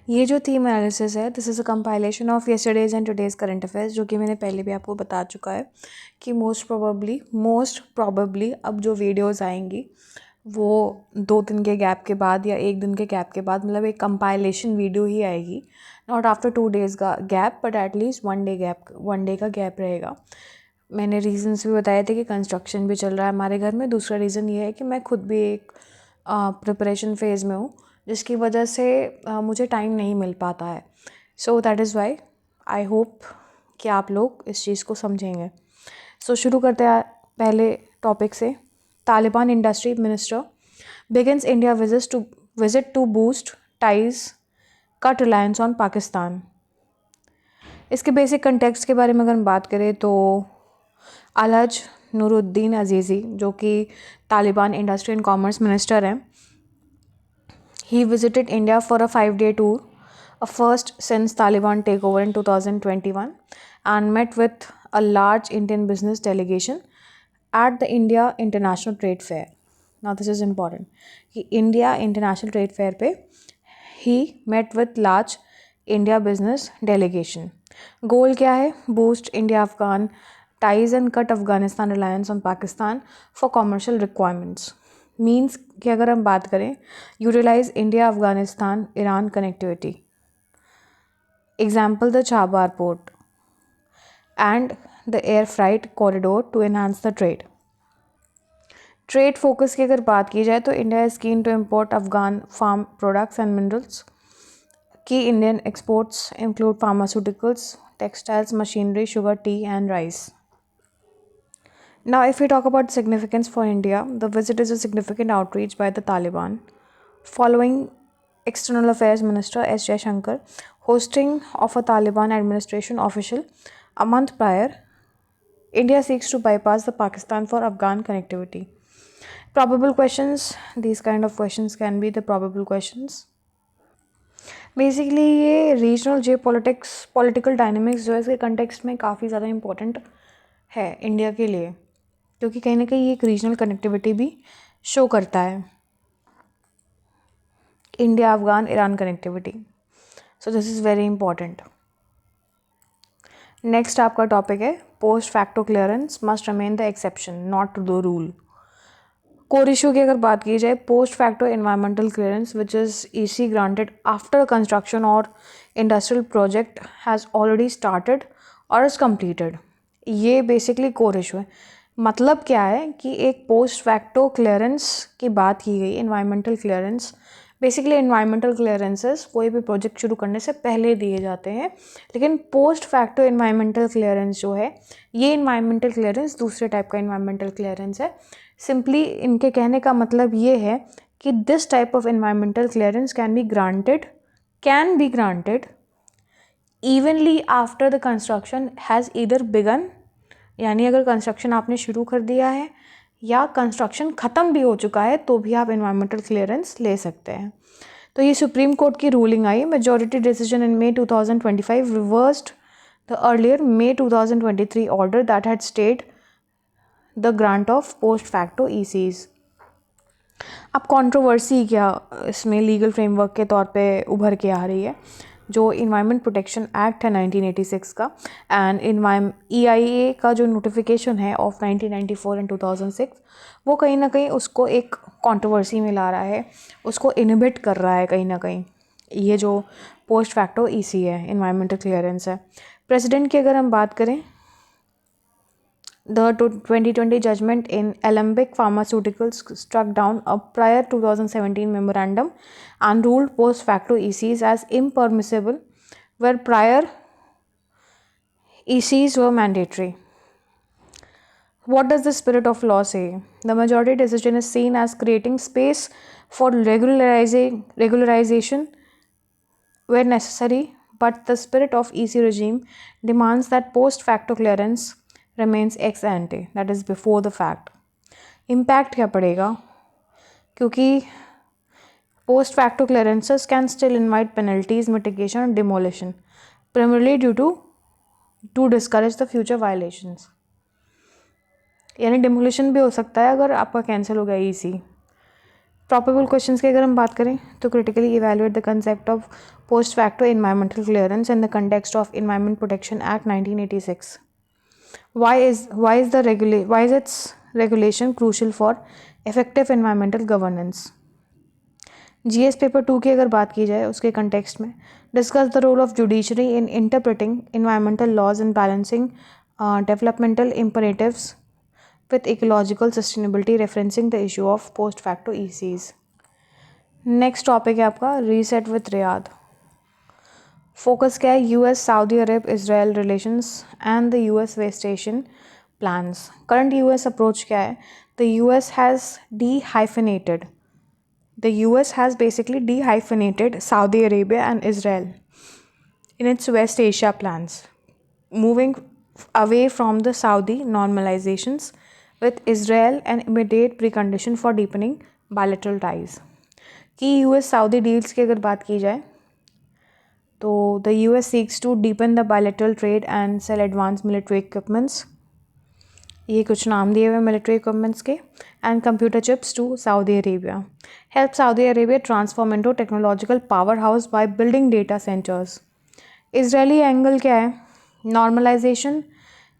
ये जो theme analysis है, this is a compilation of yesterday's and today's current affairs, जो कि मैंने पहले भी आपको बता चुका है कि मोस्ट प्रॉबेबली अब जो वीडियोस आएंगी वो 2 दिन के गैप के बाद या 1 दिन के गैप के बाद, मतलब एक कंपाइलेशन वीडियो ही आएगी, नॉट आफ्टर 2 डेज़ का गैप बट एटलीस्ट 1 डे का गैप रहेगा। मैंने रीज़न्स भी बताए थे कि कंस्ट्रक्शन भी चल रहा है हमारे घर में। दूसरा रीज़न ये है कि मैं खुद भी एक प्रिपरेशन फेज़ में हूँ, जिसकी वजह से मुझे टाइम नहीं मिल पाता है। So that is why I hope कि आप लोग इस चीज़ को समझेंगे। सो शुरू करते हैं पहले टॉपिक से। Taliban industry minister begins India visit to boost ties cut reliance on Pakistan. इसके बेसिक कंटेक्स्ट के बारे में अगर हम बात करें तो अलहज नूरुद्दीन अजीज़ी, जो कि Taliban industry and commerce minister हैं, he visited India for a 5-day tour, a first since Taliban takeover in 2021, and met with a large Indian business delegation at the India International Trade Fair. Now this is important. India International Trade Fair पे he met with large India business delegation. Goal क्या है? Boost India Afghan ties and cut Afghanistan reliance on Pakistan for commercial requirements. Means कि अगर हम बात करें, utilise India Afghanistan Iran connectivity, example the Chabahar port and the air freight corridor to enhance the trade focus की अगर बात की जाए तो India is keen to import Afghan farm products and minerals. की Indian exports include pharmaceuticals, textiles, machinery, sugar, tea and rice. Now, if we talk about significance for India, the visit is a significant outreach by the Taliban, following External Affairs Minister S. Jaishankar hosting of a Taliban administration official a month prior. India seeks to bypass the Pakistan for Afghan connectivity. Probable questions, these kind of questions can be the probable questions. Basically ये regional जियो political dynamics जो है इसके context में काफ़ी ज़्यादा important है India के लिए, क्योंकि कहीं ना कहीं ये एक रीजनल कनेक्टिविटी भी शो करता है, India Afghan Iran connectivity. So this is very important. Next आपका टॉपिक है post facto clearance must remain the exception not the rule. Core issue की अगर बात की जाए, post facto environmental clearance which is EC granted after construction और industrial project has already started और is completed. ये बेसिकली कोर इशू है. मतलब क्या है कि एक पोस्ट फैक्टो क्लियरेंस की बात की गई. Environmental clearance, basically environmental clearances कोई भी प्रोजेक्ट शुरू करने से पहले दिए जाते हैं, लेकिन पोस्ट फैक्टो एनवायरमेंटल क्लियरेंस जो है, ये एनवायरमेंटल क्लियरेंस दूसरे टाइप का एनवायरमेंटल क्लियरेंस है. सिंपली इनके कहने का मतलब ये है कि this type of environmental clearance can be granted evenly after the construction has either begun, यानी अगर कंस्ट्रक्शन आपने शुरू कर दिया है या कंस्ट्रक्शन ख़त्म भी हो चुका है तो भी आप एनवायरमेंटल क्लियरेंस ले सकते हैं. तो ये सुप्रीम कोर्ट की ruling I. Majority decision in May 2025 reversed the earlier May 2023 order that had state the grant of post facto ECs. अब कंट्रोवर्सी क्या इसमें लीगल फ्रेमवर्क के तौर पे उभर के आ रही है, जो इन्वायरमेंट प्रोटेक्शन एक्ट है 1986 का एंड EIA का जो नोटिफिकेशन है ऑफ 1994 एंड 2006, वो कहीं ना कहीं उसको एक कंट्रोवर्सी में ला रहा है, उसको इनहिबिट कर रहा है कहीं ना कहीं. ये जो पोस्ट फैक्टो EC है, इन्वायरमेंटल क्लियरेंस है. प्रेसिडेंट की अगर हम बात करें, the 2020 judgment in Alembic Pharmaceuticals struck down a prior 2017 memorandum and ruled post facto ECs as impermissible, where prior ECs were mandatory. What does the spirit of law say? The majority decision is seen as creating space for regularization where necessary, but the spirit of EC regime demands that post facto clearance remains ex ante, that is before the fact. Impact क्या पड़ेगा? क्योंकि post facto clearances can still invite penalties, mitigation and demolition, primarily due to discourage the future violations. यानी demolition भी हो सकता है अगर आपका कैंसिल हो गया EC. प्रॉपेबल क्वेश्चंस की अगर हम बात करें तो critically evaluate the concept of post facto environmental clearance in the context of environment protection act 1986. Why is its regulation crucial for effective environmental governance? GS paper 2 की अगर बात की जाए उसके कंटेक्स्ट में discuss the role of judiciary in interpreting environmental laws and balancing developmental imperatives with ecological sustainability referencing the issue of post facto ECs. Next topic है आपका reset with Riyadh. Focus क्या है? US Saudi Arab Israel relations and the US West Asian plans. Current US approach क्या है? The US has de-hyphenated. The US has basically de-hyphenated Saudi Arabia and Israel in its West Asia plans, moving away from the Saudi normalizations with Israel an immediate precondition for deepening bilateral ties. कि US Saudi deals की अगर बात की जाए तो the US seeks to deepen the bilateral trade and sell advanced military equipments. ये कुछ नाम दिए हुए मिलिट्री इक्विपमेंट्स के. And computer chips to Saudi Arabia. Help Saudi Arabia transform into technological power house by building data centres. Israeli angle क्या है? Normalization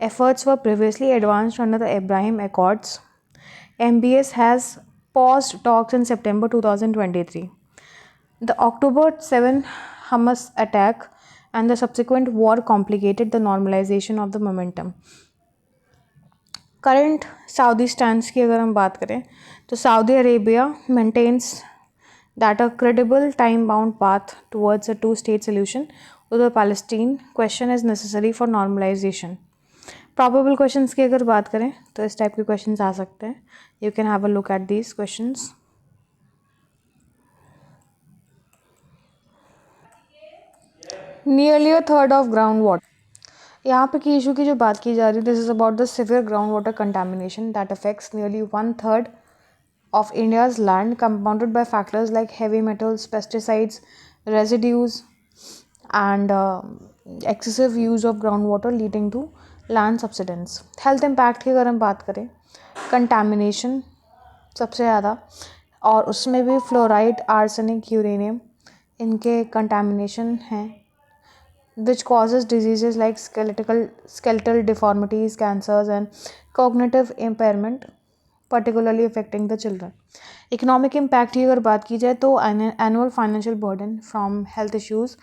efforts were previously advanced under the Abraham Accords. MBS has paused talks in September 2023. The October 7 Hamas attack and the subsequent war complicated the normalization of the momentum. Current Saudi stands की अगर हम बात करें तो Saudi Arabia maintains that a credible time bound path towards a two state solution with the Palestine question is necessary for normalization. Probable questions की अगर बात करें तो इस टाइप के क्वेश्चंस आ सकते हैं. You can have a look at these questions. Nearly a third of ground water. यहाँ पे की इशू की जो बात की जा रही है this is about the severe ground water contamination that affects nearly 1/3 of India's land, compounded by factors like heavy metals, pesticides, residues, and excessive use of groundwater leading to land subsidence. Health impact की अगर हम बात करें contamination सबसे ज़्यादा और उसमें भी फ्लोराइड आर्सेनिक यूरेनियम इनके कंटामिनेशन हैं which causes diseases like skeletal deformities, cancers and cognitive impairment, particularly affecting the children. Economic impact की अगर बात की जाए तो annual financial burden from health issues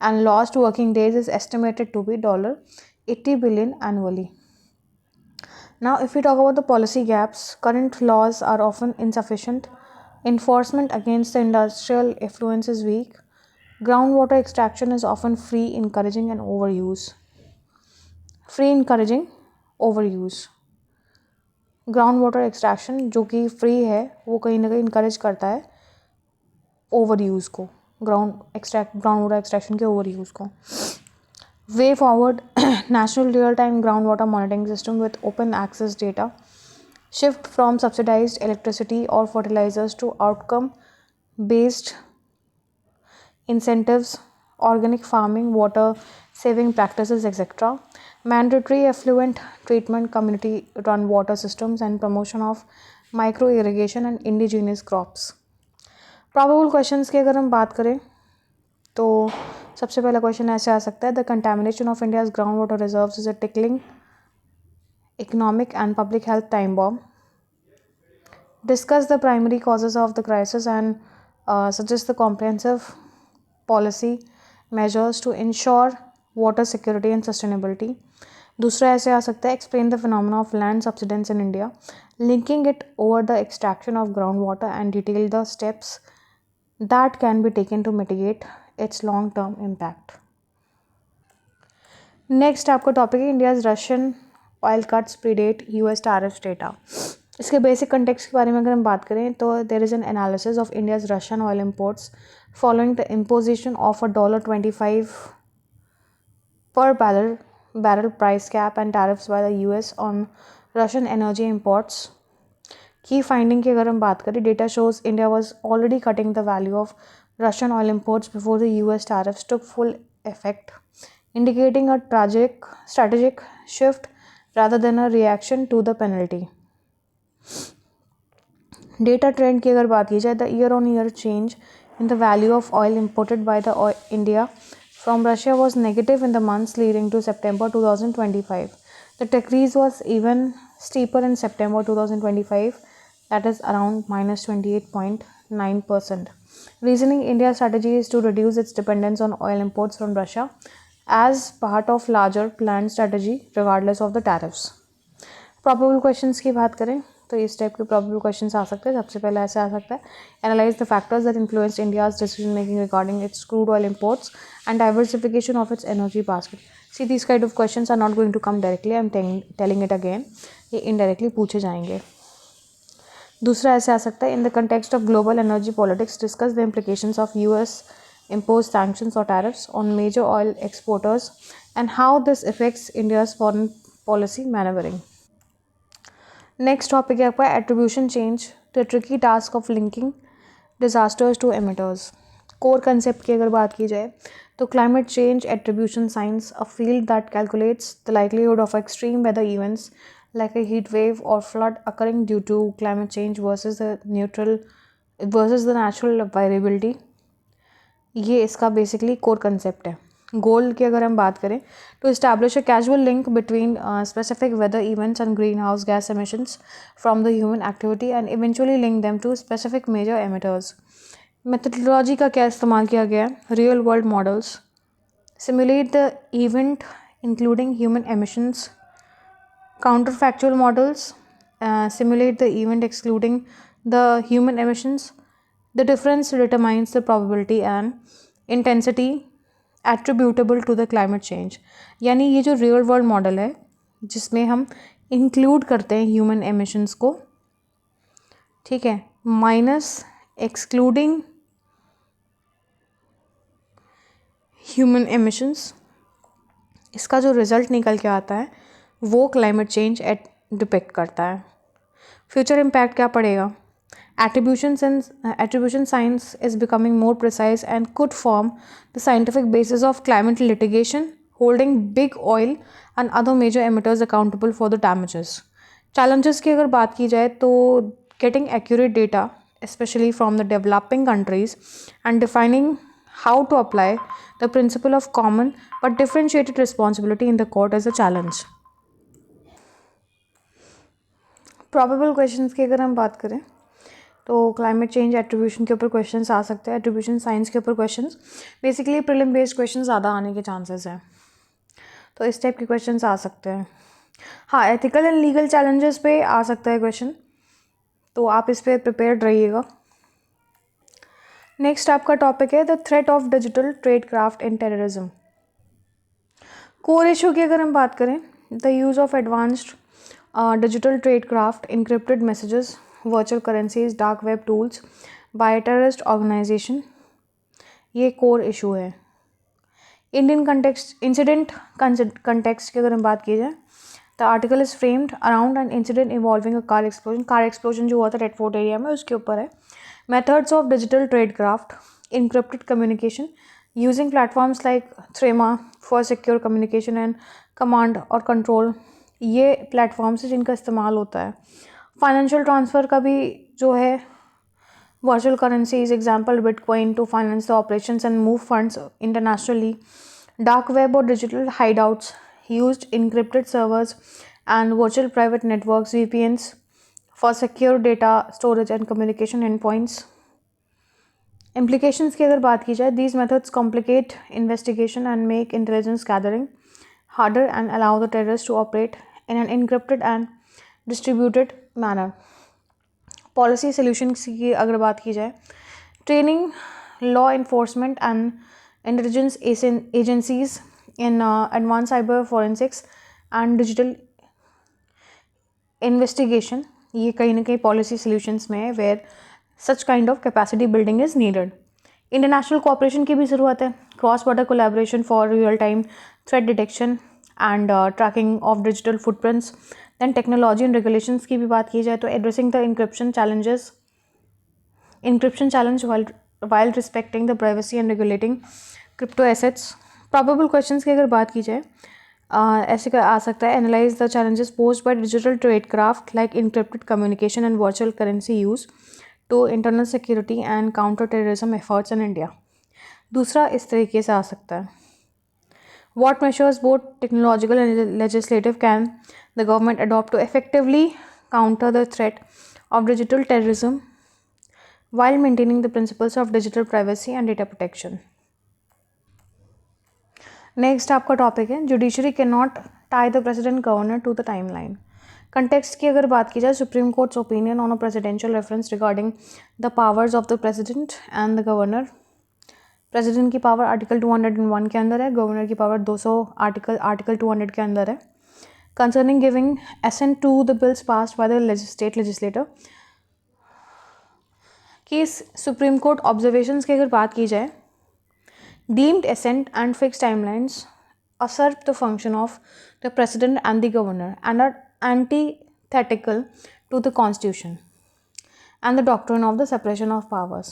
and lost working days is estimated to be $80 billion annually. Now, if we talk about the policy gaps, current laws are often insufficient. Enforcement against the industrial effluence is weak. Groundwater extraction is often free, encouraging overuse. Ground water extraction जो कि free है वो कहीं ना कहीं encourage करता है over use को, ग्राउंड वाटर एक्सट्रैक्शन के ओवर यूज़ को. Way forward national real time ground water monitoring system with open access data, shift from subsidised electricity और fertilisers to outcome based incentives, organic farming, water saving practices, etc. Mandatory effluent treatment, community run water systems, and promotion of micro irrigation and indigenous crops. Probable questions की अगर हम बात करें तो सबसे पहला question ऐसे आ सकता है the contamination of India's ground water reserves is a tickling economic and public health time bomb. Discuss the primary causes of the crisis and suggest the comprehensive policy measures to ensure water security and sustainability. दूसरा ऐसे आ सकता है explain the phenomena of land subsidence in India, linking it over the extraction of groundwater and detail the steps that can be taken to mitigate its long-term impact. Next आपका topic है India's Russian oil cuts predate US tariff data. इसके basic context के बारे में अगर हम बात करें तो there is an analysis of India's Russian oil imports following the imposition of a $25 per barrel price cap and tariffs by the US on Russian energy imports. Key finding की अगर हम बात करें data shows India was already cutting the value of Russian oil imports before the US tariffs took full effect, indicating a strategic shift rather than a reaction to the penalty. Data trend की अगर बात की जाए, the year on year change in the value of oil imported by the India from Russia was negative in the months leading to September 2025. The decrease was even steeper in September 2025, that is around minus 28.9%. Reasoning India's strategy is to reduce its dependence on oil imports from Russia as part of larger planned strategy regardless of the tariffs. Probable questions की बात करें तो इस type के probable questions आ सकते हैं. सबसे पहले ऐसे आ सकता है, analyse the factors that influenced India's decision making regarding its crude oil imports and diversification of its energy basket. See this kind of questions are not going to come directly, I am telling it again, ये indirectly पूछे जाएंगे. दूसरा ऐसे आ सकता है, in the context of global energy politics discuss the implications of US imposed sanctions or tariffs on major oil exporters and how this affects India's foreign policy maneuvering. Next topic है आपका attribution change, the tricky task of linking disasters to emitters. Core concept की अगर बात की जाए तो climate change attribution science, a field that calculates the likelihood of extreme weather events like a heat wave or flood occurring due to climate change versus the natural variability. ये इसका basically core concept है. गोल की अगर हम बात करें तो establish a casual link between specific weather events and green house gas emissions from the human activity and eventually link them to specific major emitters. Methodology का क्या इस्तेमाल किया गया है? Real world models simulate the event including human emissions. Counterfactual models simulate the event excluding the human emissions. The difference determines the probability and intensity attributable to the climate change. यानी ये जो real world model है जिसमें हम include करते हैं human emissions को, ठीक है, माइनस एक्सक्लूडिंग ह्यूमन एमिशंस, इसका जो रिजल्ट निकल के आता है वो क्लाइमेट चेंज डिपेक्ट करता है. फ्यूचर इम्पैक्ट क्या पड़ेगा? Attribution science is becoming more precise and could form the scientific basis of climate litigation, holding big oil and other major emitters accountable for the damages. Challenges की अगर बात की जाए तो getting accurate data, especially from the developing countries, and defining how to apply the principle of common but differentiated responsibility in the court is a challenge. Probable questions की अगर हम बात करें तो क्लाइमेट चेंज एट्रीब्यूशन के ऊपर questions आ सकते हैं. एट्रीब्यूशन साइंस के ऊपर questions basically prelim based question ज़्यादा आने के चांसेस हैं, तो इस टाइप के क्वेश्चंस आ सकते हैं. हाँ, एथिकल एंड लीगल चैलेंजेस पे आ सकता है क्वेश्चन, तो आप इस पर प्रिपेयर्ड रहिएगा. नेक्स्ट आपका टॉपिक है the threat of digital trade craft in terrorism. Core issue की अगर हम बात करें, the use of advanced digital tradecraft, encrypted messages, virtual currencies, dark web tools by terrorist organization, ये कोर इशू है. इंडियन इंसिडेंट कंटेक्स्ट की अगर हम बात की जाए, the article is framed around an incident involving a car explosion जो हुआ था रेड फोर्ट एरिया में, उसके ऊपर है. Methods of digital tradecraft, encrypted communication using platforms like Threema for secure communication and command और कंट्रोल, ये platforms है जिनका इस्तेमाल होता है. फाइनेंशियल ट्रांसफ़र का भी जो है, virtual currencies example bitcoin to finance the operations and move funds internationally. Dark web और digital hideouts used encrypted servers and virtual private networks VPNs for secure data storage and communication endpoints. Implications की अगर बात की जाए, these methods complicate investigation and make intelligence gathering harder and allow the terrorists to operate in an encrypted and distributed manner. Policy solutions की अगर बात की जाए, training law enforcement and intelligence agencies in advanced cyber forensics and digital investigation, ये कहीं ना कहीं policy solutions में है where such kind of capacity building is needed. International cooperation की भी ज़रूरत है. Cross border collaboration for real time threat detection and tracking of digital footprints. Then technology and regulations की भी बात की जाए तो addressing the encryption challenge while respecting the privacy and regulating crypto assets. Probable questions की अगर बात की जाए, ऐसे आ सकता है, analyse the challenges posed by digital tradecraft like encrypted communication and virtual currency use to internal security and counter terrorism efforts in India. दूसरा इस तरीके से आ सकता है, what measures both technological and legislative can the government adopt to effectively counter the threat of digital terrorism while maintaining the principles of digital privacy and data protection? Next आपका topic है, judiciary cannot tie the president governor to the timeline. Context की अगर बात की जाए, supreme court's opinion on a presidential reference regarding the powers of the president and the governor. President की power article 201 के अंदर है, governor की पावर 200 आर्टिकल 200 के अंदर है। Concerning giving assent to the bills passed by the state legislator, कि supreme court observations की अगर बात की जाए, deemed assent and fixed timelines usurp the function of the president and the governor and are antithetical to the constitution and the doctrine of the separation of powers.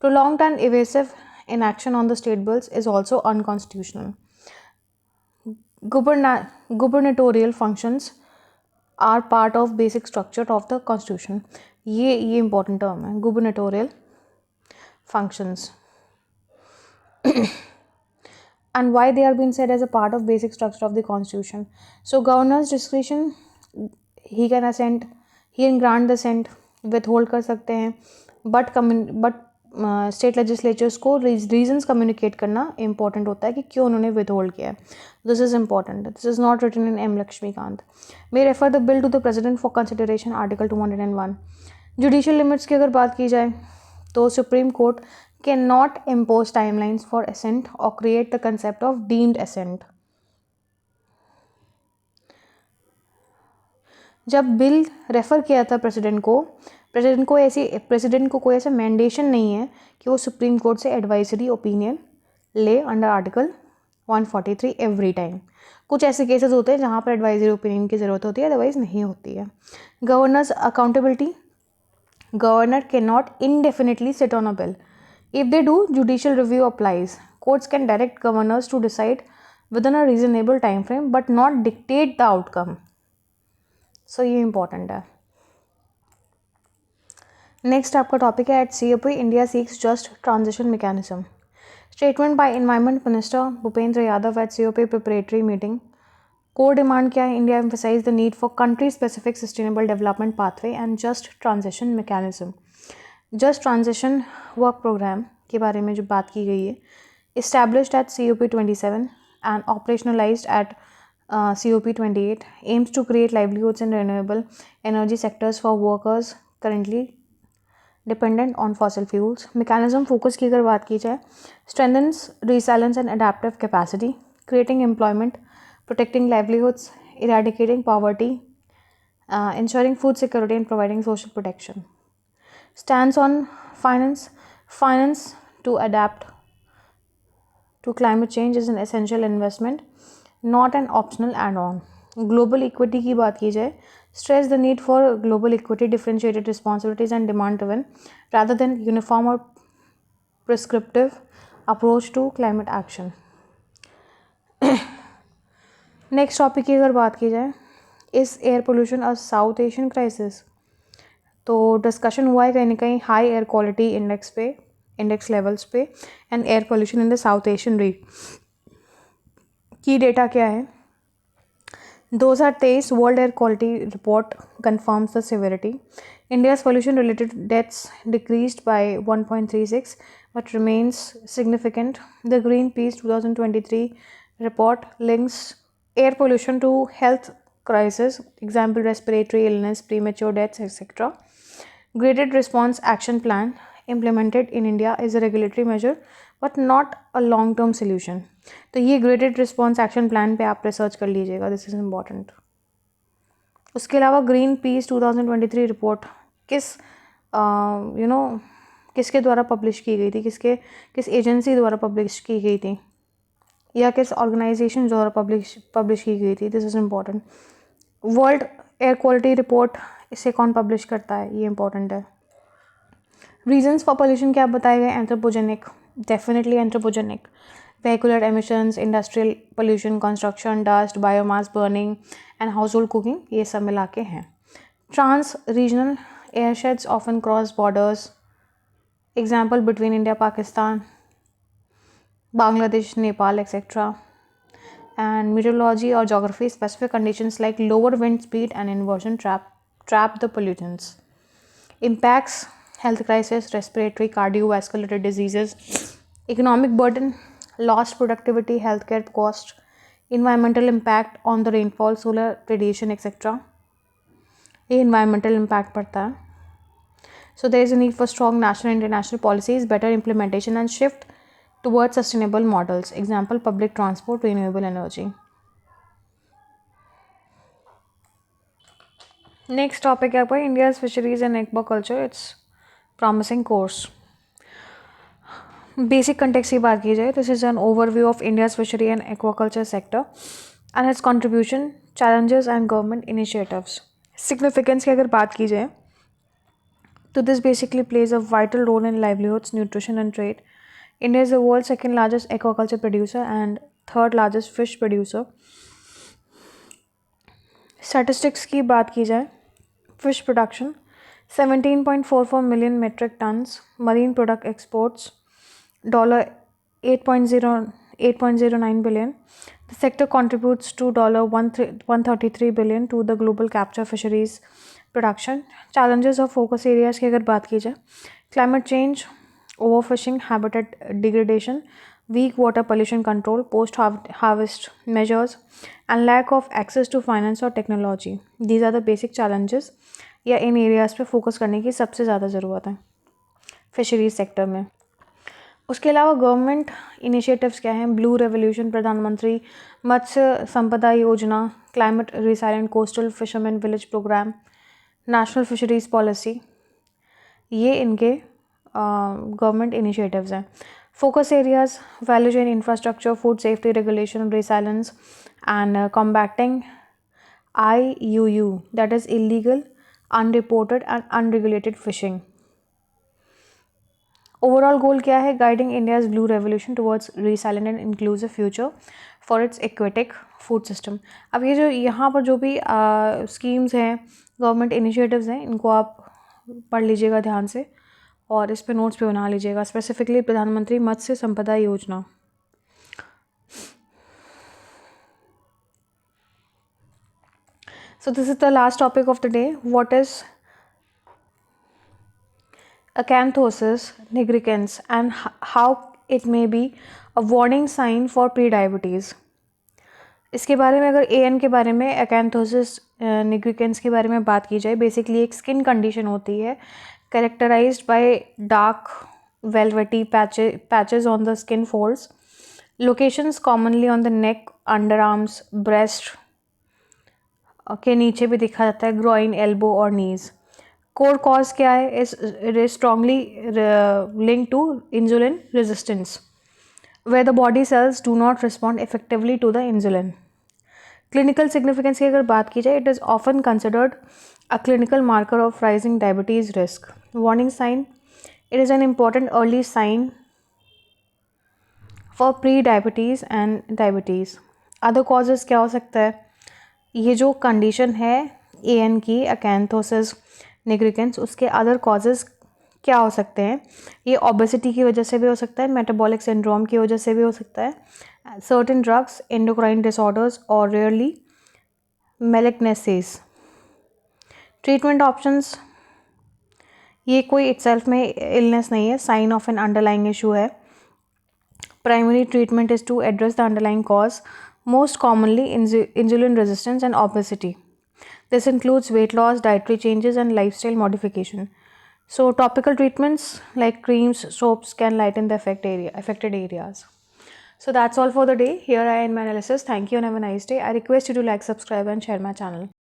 Prolonged and evasive inaction on the state bills is also unconstitutional. Gubernatorial functions are part of basic structure of the constitution. ये important term है, gubernatorial functions. And why they are being said as a part of basic structure of the constitution. So governor's discretion, he can assent, he can grant the assent, withhold कर सकते हैं, but state legislatures को reasons communicate करना important होता है कि क्यों उन्होंने विदहोल्ड किया है. This is important. This is not written in M Laxmikanth. May refer the bill to the president for consideration, article 201. Judicial limits की अगर बात की जाए तो supreme court cannot impose timelines for assent और create the concept of deemed assent. जब bill refer किया था प्रेसिडेंट को कोई ऐसा मैंडेशन नहीं है कि वो सुप्रीम कोर्ट से एडवाइजरी ओपिनियन ले अंडर आर्टिकल 143 एवरी टाइम. कुछ ऐसे केसेस होते हैं जहाँ पर एडवाइजरी ओपिनियन की ज़रूरत होती है, अदरवाइज नहीं होती है. Governors accountability, governor can not indefinitely sit on a bill. If they do, judicial review applies. Courts can direct governors to decide within a reasonable time frame but not dictate the outcome. So ये important है. Next आपका topic है, at COP India seeks just transition mechanism. Statement by environment minister Bhupender Yadav at COP preparatory meeting. Core demand क्या है? India emphasise the need for country specific sustainable development pathway and just transition mechanism. Just transition work programme के बारे में जो बात की गई है, established at COP 27 and operationalised at COP 28, aims to create livelihoods in renewable energy sectors for workers currently dependent on fossil fuels. Mechanism focus की अगर बात की जाए, strengthens resilience and adaptive capacity, creating employment, protecting livelihoods, eradicating poverty, ensuring food security and providing social protection. Stands on finance to adapt to climate change is an essential investment, not an optional add-on. Global equity की बात की जाए, stress the need for global equity, differentiated responsibilities and demand driven rather than uniform or prescriptive approach to climate action. Next topic की अगर बात की जाए, is air pollution a South Asian crisis. तो डिस्कशन हुआ है कहीं ना कहीं high air quality index levels पे and air pollution in the South Asian region. की डेटा क्या है? 2023 world air quality report confirms the severity. India's pollution-related deaths decreased by 1.36 but remains significant. The Greenpeace 2023 report links air pollution to health crisis, example respiratory illness, premature deaths, etc. Graded response action plan implemented in India is a regulatory measure but not a long-term solution. तो ये graded response action plan पे आप research कर लीजिएगा, this is important. उसके अलावा green peas 2023 report किसके द्वारा पब्लिश की गई थी, किस एजेंसी द्वारा पब्लिश की गई थी या किस ऑर्गेनाइजेशन द्वारा पब्लिश की गई थी, this is important. World air quality report, इसे कौन पब्लिश करता है, ये इंपॉर्टेंट है. रीजंस फॉर पोल्यूशन क्या बताए गए? Anthropogenic, definitely anthropogenic. vehicular emissions, industrial pollution, construction dust, biomass burning and household cooking, ये सब मिला के हैं. Trans regional airsheds often cross borders. Example between India, Pakistan, Bangladesh, Nepal, etc. And meteorology or geography, specific conditions like lower wind speed and inversion trap the pollutants. Impacts: health crisis, respiratory, cardiovascular diseases. Economic burden: lost productivity, healthcare cost. Environmental impact on the rainfall, solar radiation, etc. ये environmental impact पड़ता है. So there is a need for strong national and international policies, better implementation and shift towards sustainable models. Example, public transport, renewable energy. Next topic है पर India's fisheries and aquaculture. It's promising course. Basic context की बात की जाए, this is an overview of India's fishery and aquaculture sector and its contribution, challenges and government initiatives. Significance की अगर बात की जाए, तो this basically plays a vital role in livelihoods, nutrition and trade. India is the world's second largest aquaculture producer and third largest fish producer. Statistics की बात की जाए, fish production 17.44 million metric tons, marine product exports $8.09 billion. The sector contributes to $133 billion to the global capture fisheries production. Challenges और focus areas की अगर बात की जाए, climate change, overfishing, habitat degradation, weak water pollution control, post-harvest measures, and lack of access to finance or technology. These are the basic challenges या इन areas पे focus करने की सबसे ज़्यादा ज़रूरत है फिशरीज सेक्टर में. उसके अलावा गवर्नमेंट इनिशिएटिव्स क्या हैं? ब्लू रेवोल्यूशन, प्रधानमंत्री Matsya Sampada Yojana, climate resilient coastal fisherman village programme, national fisheries policy, ये इनके गवर्नमेंट इनिशिएटिव्स हैं. Focus areas: value chain infrastructure, food safety regulation, resilience and combating IUU, that is illegal, unreported and unregulated fishing. Overall goal क्या है? Guiding India's blue revolution towards resilient and inclusive future for its aquatic food system. अब ये जो यहाँ पर जो भी schemes हैं, गवर्नमेंट इनिशिएटिव्स हैं, इनको आप पढ़ लीजिएगा ध्यान से और इस पे नोट्स पे बना लीजिएगा. स्पेसिफिकली प्रधानमंत्री मत्स्य संपदा योजना. So this is the last topic of the day. What is acanthosis nigricans and how it may be a warning sign for pre-diabetes. इसके बारे में अगर AN के बारे में acanthosis nigricans के बारे में बात की जाए, बेसिकली एक स्किन कंडीशन होती है characterized by dark velvety patches on the skin folds. Locations commonly on the neck, underarms, breast के नीचे भी दिखा जाता है, ग्रोइन, एल्बो और नीज. कोर कॉज क्या है? It is strongly link to insulin resistance where the body cells do not respond effectively to the insulin. Clinical significance की अगर बात की जाए, it is often considered a clinical marker of rising diabetes risk. Warning sign: it is an important early sign for prediabetes and diabetes. Other causes क्या हो सकता है? ये जो कंडीशन है AN की, अकैंथोसिस निग्रिकेंस, उसके अदर कॉजेज़ क्या हो सकते हैं? ये ओबेसिटी की वजह से भी हो सकता है, मेटाबॉलिक सिंड्रोम की वजह से भी हो सकता है, सर्टेन ड्रग्स, एंडोक्राइन डिसऑर्डर्स और रेयरली मेलिग्नेंसीज. ट्रीटमेंट ऑप्शंस: ये कोई इटसेल्फ में इलनेस नहीं है, sign of an underlying issue है. Primary treatment is to address the underlying cause, most commonly insulin resistance and obesity. This includes weight loss, dietary changes and lifestyle modification. So topical treatments like creams, soaps can lighten the affected areas. So that's all for the day. Here I end my analysis. Thank you and have a nice day. I request you to like, subscribe and share my channel.